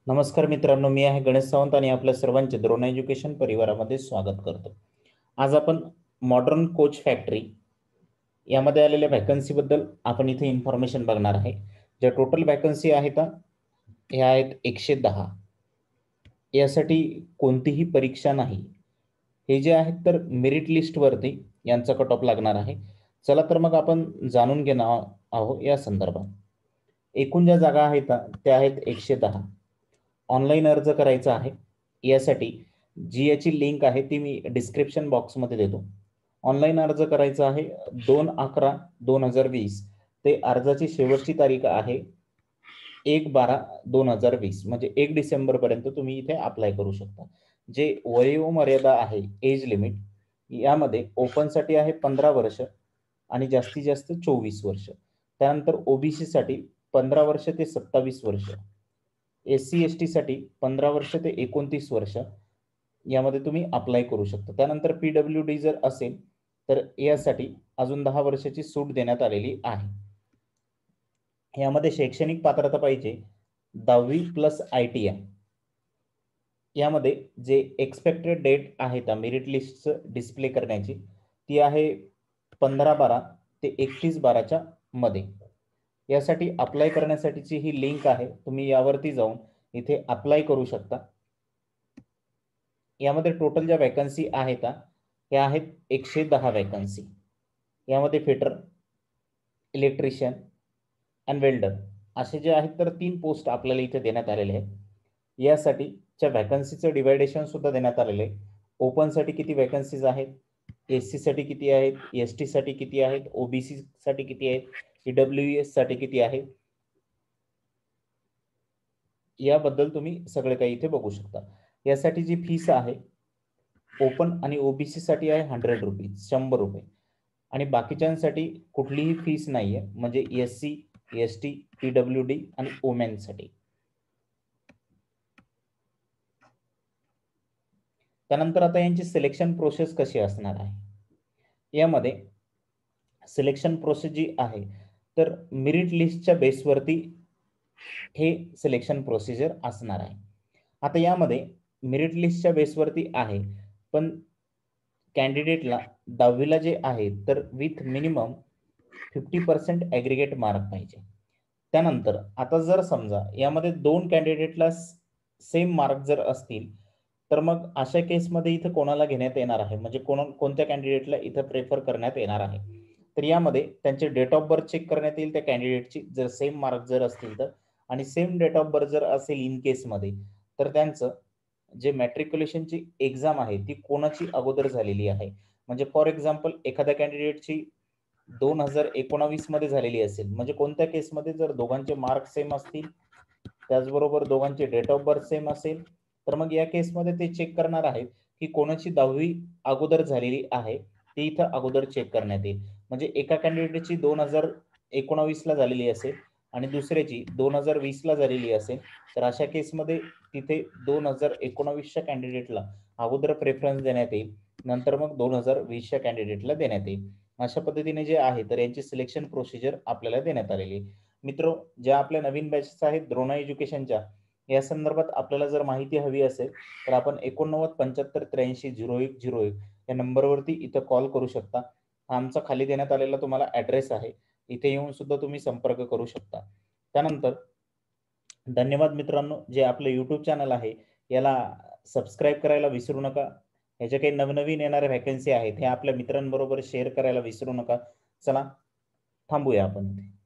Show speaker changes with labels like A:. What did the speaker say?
A: नमस्कार मित्रांनो, मी आहे गणेश सावंत आणि आपल्या सर्वांचे द्रोण एज्युकेशन परिवारामध्ये स्वागत करतो. आज आपण मॉडर्न कोच फॅक्टरी यामध्ये आलेल्या व्हॅकन्सीबद्दल आपण इथे इन्फॉर्मेशन बघणार आहे. ज्या टोटल व्हॅकन्सी आहेत ह्या आहेत 110. यासाठी कोणतीही परीक्षा नाही. हे जे आहेत तर मेरिट लिस्टवरती यांचा कट ऑफ लागणार आहे. चला तर मग आपण जाणून घेणार आहोत या संदर्भात. एकूण ज्या जागा आहेत त्या आहेत 110. ऑनलाईन अर्ज करायचा आहे. यासाठी याची लिंक आहे ती मी डिस्क्रिप्शन बॉक्समध्ये देतो. ऑनलाईन अर्ज करायचा आहे 2/11/2020 ते अर्जाची शेवटची तारीख आहे 1/12/2020 म्हणजे 1 डिसेंबरपर्यंत तुम्ही इथे अप्लाय करू शकता. जे वयोमर्यादा आहे एज लिमिट यामध्ये ओपनसाठी आहे 15 वर्ष आणि जास्तीत जास्त 24 वर्ष. त्यानंतर ओबीसी साठी 15 वर्ष ते 27 वर्ष. SC ST साठी 15 वर्ष ते 29 वर्ष यामध्ये तुम्ही अप्लाय करू शकता. त्यानंतर PWD जर असेल तर यासाठी अजून 10 वर्षाची सूट देण्यात आलेली आहे. यामध्ये शैक्षणिक पात्रता पाहिजे 10वी प्लस ITI. यामध्ये जे एक्सपेक्टेड डेट आहे त्या मेरिट लिस्टचं डिस्प्ले करण्याची ती आहे 15/12 ते 31/12 मध्ये. यासाठी अप्लाय करण्यासाठीची ही लिंक आहे, तुम्ही यावरती जाऊन इथे अप्लाय करू शकता. यामध्ये टोटल ज्या वॅकन्सी आहेत त्या आहेत 110 वॅकन्सी. यामध्ये फिटर, इलेक्ट्रिशियन आणि वेल्डर असे जे आहेत तर 3 पोस्ट आपल्याला इथे देण्यात आलेले आहेत. यासाठीच्या वॅकन्सीचं डिवायडेशन सुद्धा देण्यात आलेलं आहे. ओपनसाठी किती वॅकन्सीज आहेत, SC साठी किती आहेत, ST साठी किती आहेत, OBC साठी किती आहेत, EWS साठी किती आहेत, याबद्दल तुम्ही सगळे काही इथे बघू शकता. यासाठी जी फीस आहे ओपन आणि OBC साठी आहे 100 रुपीज, 100 रुपये. आणि बाकीच्यांसाठी कुठलीही फीस नाहीये, म्हणजे SC ST PWD आणि वुमेन साठी. त्यानंतर आता यांची सिलेक्शन प्रोसेस कशी असणार आहे. यामध्ये सिलेक्शन प्रोसेस जी आहे तर मेरिट लिस्टच्या बेसवरती हे सिलेक्शन प्रोसिजर असणार आहे. आता यामध्ये मेरिट लिस्टच्या बेसवरती आहे, पण कॅन्डिडेटला 10वीला जे आहे तर विथ मिनिमम 50% ॲग्रीगेट मार्क पाहिजे. त्यानंतर आता जर समजा यामध्ये 2 कॅन्डिडेटला सेम मार्क जर असतील तर मग अशा केसमध्ये इथं कोणाला घेण्यात येणार आहे, म्हणजे कोणत्या कॅन्डिडेटला इथं प्रेफर करण्यात येणार आहे. तर यामध्ये त्यांचे डेट ऑफ बर्थ चेक करण्यात येईल त्या कॅन्डिडेटची, जर सेम मार्क जर असतील तर. आणि सेम डेट ऑफ बर्थ जर असेल इन केसमध्ये तर त्यांचं जे मॅट्रिक्युलेशनची एक्झाम आहे ती कोणाची अगोदर झालेली आहे. म्हणजे फॉर एक्झाम्पल एखाद्या कॅन्डिडेटची 2019 मध्ये झालेली असेल, म्हणजे कोणत्या केसमध्ये जर दोघांचे मार्क सेम असतील त्याचबरोबर दोघांचे डेट ऑफ बर्थ सेम असेल तर मग या केसमध्ये ते चेक करणार आहेत की कोणाची 10वी अगोदर झालेली आहे ती इथं अगोदर चेक करण्यात येईल. म्हणजे एका कॅन्डिडेटची 2019 ला झालेली असेल आणि दुसऱ्याची 2020 ला झालेली असेल तर अशा केसमध्ये तिथे 2019च्या कॅन्डिडेटला अगोदर प्रेफरन्स देण्यात येईल, नंतर मग 2020च्या कॅन्डिडेटला देण्यात येईल. अशा पद्धतीने जे आहे तर यांची सिलेक्शन प्रोसिजर आपल्याला देण्यात आलेली आहे. मित्र, ज्या आपल्या नवीन बॅचेस आहेत द्रोण एज्युकेशनच्या, या संदर्भात आपल्याला जर माहिती हवी असेल तर आपण 8975830101 या नंबरवरती इथं कॉल करू शकता. हा आमचा खाली देण्यात आलेला तुम्हाला ॲड्रेस आहे, इथे येऊन सुद्धा तुम्ही संपर्क करू शकता. त्यानंतर धन्यवाद मित्रांनो. जे आपलं YouTube चॅनल आहे याला सबस्क्राईब करायला विसरू नका. ह्याच्या काही नवनवीन येणाऱ्या व्हॅकन्सी आहेत हे आपल्या मित्रांबरोबर शेअर करायला विसरू नका. चला थांबूया आपण इथे.